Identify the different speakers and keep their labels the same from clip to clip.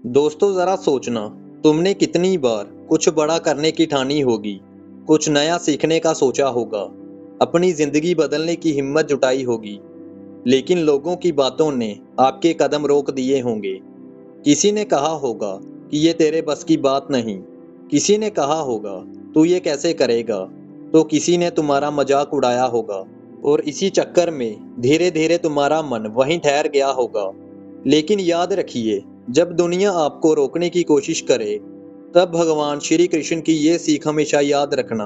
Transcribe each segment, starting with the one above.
Speaker 1: दोस्तों जरा सोचना, तुमने कितनी बार कुछ बड़ा करने की ठानी होगी, कुछ नया सीखने का सोचा होगा, अपनी जिंदगी बदलने की हिम्मत जुटाई होगी, लेकिन लोगों की बातों ने आपके कदम रोक दिए होंगे। किसी ने कहा होगा कि ये तेरे बस की बात नहीं, किसी ने कहा होगा तू ये कैसे करेगा, तो किसी ने तुम्हारा मजाक उड़ाया होगा और इसी चक्कर में धीरे धीरे तुम्हारा मन वहीं ठहर गया होगा। लेकिन याद रखिए, जब दुनिया आपको रोकने की कोशिश करे, तब भगवान श्री कृष्ण की ये सीख हमेशा याद रखना।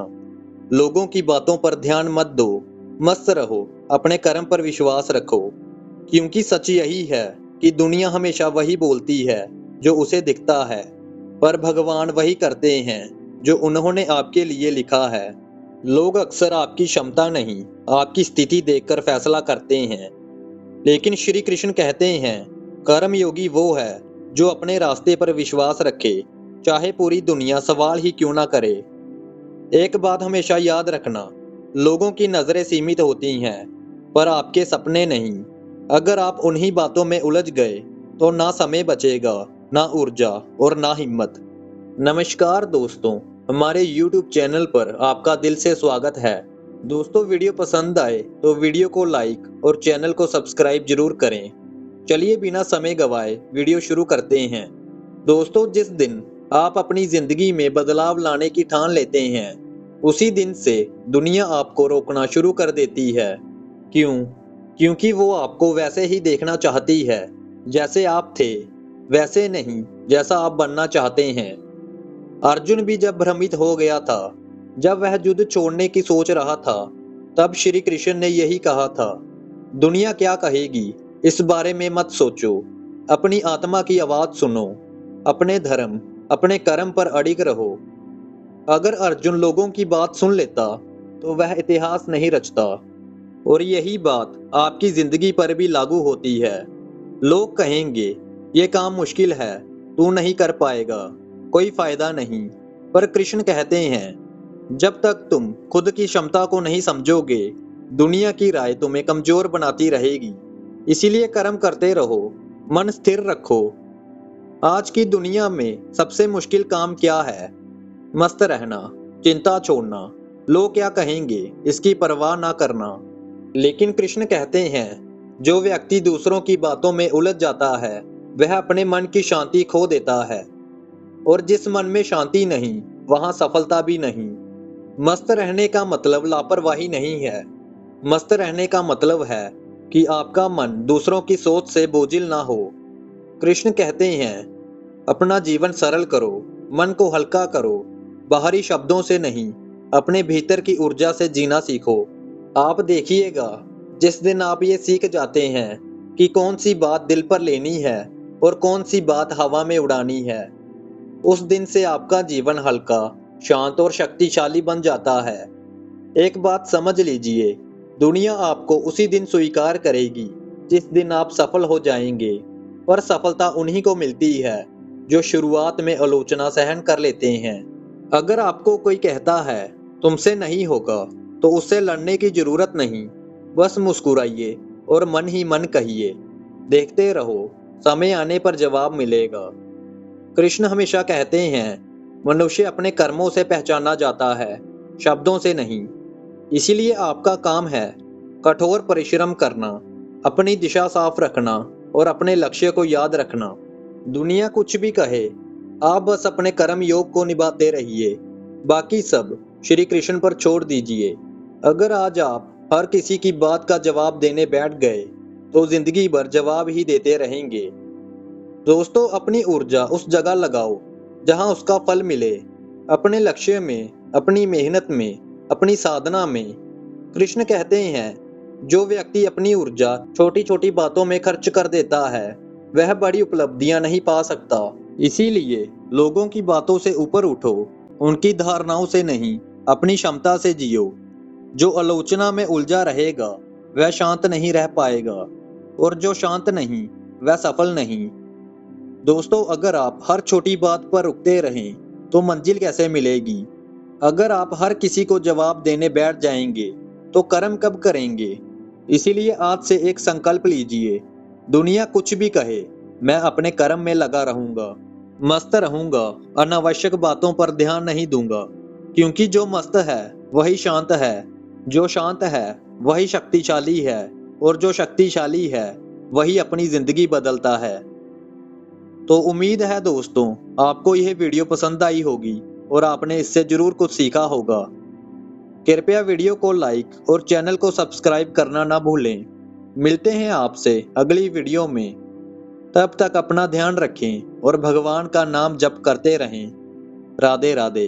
Speaker 1: लोगों की बातों पर ध्यान मत दो, मस्त रहो, अपने कर्म पर विश्वास रखो, क्योंकि सच यही है कि दुनिया हमेशा वही बोलती है जो उसे दिखता है, पर भगवान वही करते हैं जो उन्होंने आपके लिए लिखा है। लोग अक्सर आपकी क्षमता नहीं, आपकी स्थिति देखकर फैसला करते हैं, लेकिन श्री कृष्ण कहते हैं कर्म योगी वो है जो अपने रास्ते पर विश्वास रखे, चाहे पूरी दुनिया सवाल ही क्यों ना करे। एक बात हमेशा याद रखना, लोगों की नजरें सीमित होती हैं, पर आपके सपने नहीं। अगर आप उन्हीं बातों में उलझ गए तो ना समय बचेगा, ना ऊर्जा और ना हिम्मत। नमस्कार दोस्तों, हमारे YouTube चैनल पर आपका दिल से स्वागत है। दोस्तों, वीडियो पसंद आए तो वीडियो को लाइक और चैनल को सब्सक्राइब जरूर करें। चलिए बिना समय गवाए वीडियो शुरू करते हैं। दोस्तों, जिस दिन आप अपनी जिंदगी में बदलाव लाने की ठान लेते हैं, उसी दिन से दुनिया आपको रोकना शुरू कर देती है। क्यों? क्योंकि वो आपको वैसे ही देखना चाहती है जैसे आप थे, वैसे नहीं जैसा आप बनना चाहते हैं। अर्जुन भी जब भ्रमित हो गया था, जब वह युद्ध छोड़ने की सोच रहा था, तब श्री कृष्ण ने यही कहा था, दुनिया क्या कहेगी इस बारे में मत सोचो, अपनी आत्मा की आवाज सुनो, अपने धर्म, अपने कर्म पर अडिग रहो। अगर अर्जुन लोगों की बात सुन लेता तो वह इतिहास नहीं रचता। और यही बात आपकी जिंदगी पर भी लागू होती है। लोग कहेंगे ये काम मुश्किल है, तू नहीं कर पाएगा, कोई फायदा नहीं। पर कृष्ण कहते हैं जब तक तुम खुद की क्षमता को नहीं समझोगे, दुनिया की राय तुम्हें कमजोर बनाती रहेगी। इसीलिए कर्म करते रहो, मन स्थिर रखो। आज की दुनिया में सबसे मुश्किल काम क्या है? मस्त रहना, चिंता छोड़ना, लोग क्या कहेंगे इसकी परवाह ना करना। लेकिन कृष्ण कहते हैं जो व्यक्ति दूसरों की बातों में उलझ जाता है, वह अपने मन की शांति खो देता है। और जिस मन में शांति नहीं, वहां सफलता भी नहीं। मस्त रहने का मतलब लापरवाही नहीं है। मस्त रहने का मतलब है कि आपका मन दूसरों की सोच से बोझिल ना हो। कृष्ण कहते हैं अपना जीवन सरल करो, मन को हल्का करो, बाहरी शब्दों से नहीं, अपने भीतर की ऊर्जा से जीना सीखो। आप देखिएगा, जिस दिन आप ये सीख जाते हैं कि कौन सी बात दिल पर लेनी है और कौन सी बात हवा में उड़ानी है, उस दिन से आपका जीवन हल्का, शांत और शक्तिशाली बन जाता है। एक बात समझ लीजिए, दुनिया आपको उसी दिन स्वीकार करेगी जिस दिन आप सफल हो जाएंगे। पर सफलता उन्हीं को मिलती है जो शुरुआत में आलोचना सहन कर लेते हैं। अगर आपको कोई कहता है तुमसे नहीं होगा, तो उससे लड़ने की जरूरत नहीं, बस मुस्कुराइए और मन ही मन कहिए, देखते रहो, समय आने पर जवाब मिलेगा। कृष्ण हमेशा कहते हैं मनुष्य अपने कर्मों से पहचाना जाता है, शब्दों से नहीं। इसीलिए आपका काम है कठोर परिश्रम करना, अपनी दिशा साफ रखना और अपने लक्ष्य को याद रखना। दुनिया कुछ भी कहे, आप बस अपने कर्म योग को निभाते रहिए, बाकी सब श्री कृष्ण पर छोड़ दीजिए। अगर आज आप हर किसी की बात का जवाब देने बैठ गए, तो जिंदगी भर जवाब ही देते रहेंगे। दोस्तों, अपनी ऊर्जा उस जगह लगाओ जहां उसका फल मिले, अपने लक्ष्य में, अपनी मेहनत में, अपनी साधना में। कृष्ण कहते हैं जो व्यक्ति अपनी ऊर्जा छोटी छोटी बातों में खर्च कर देता है, वह बड़ी उपलब्धियां नहीं पा सकता। इसीलिए लोगों की बातों से ऊपर उठो, उनकी धारणाओं से नहीं, अपनी क्षमता से जियो। जो आलोचना में उलझा रहेगा वह शांत नहीं रह पाएगा, और जो शांत नहीं वह सफल नहीं। दोस्तों, अगर आप हर छोटी बात पर रुकते रहें तो मंजिल कैसे मिलेगी? अगर आप हर किसी को जवाब देने बैठ जाएंगे तो कर्म कब करेंगे? इसीलिए आज से एक संकल्प लीजिए, दुनिया कुछ भी कहे, मैं अपने कर्म में लगा रहूंगा, मस्त रहूंगा, अनावश्यक बातों पर ध्यान नहीं दूंगा, क्योंकि जो मस्त है वही शांत है, जो शांत है वही शक्तिशाली है, और जो शक्तिशाली है वही अपनी जिंदगी बदलता है। तो उम्मीद है दोस्तों आपको यह वीडियो पसंद आई होगी और आपने इससे जरूर कुछ सीखा होगा। कृपया वीडियो को लाइक और चैनल को सब्सक्राइब करना ना भूलें। मिलते हैं आपसे अगली वीडियो में। तब तक अपना ध्यान रखें और भगवान का नाम जप करते रहें। राधे राधे।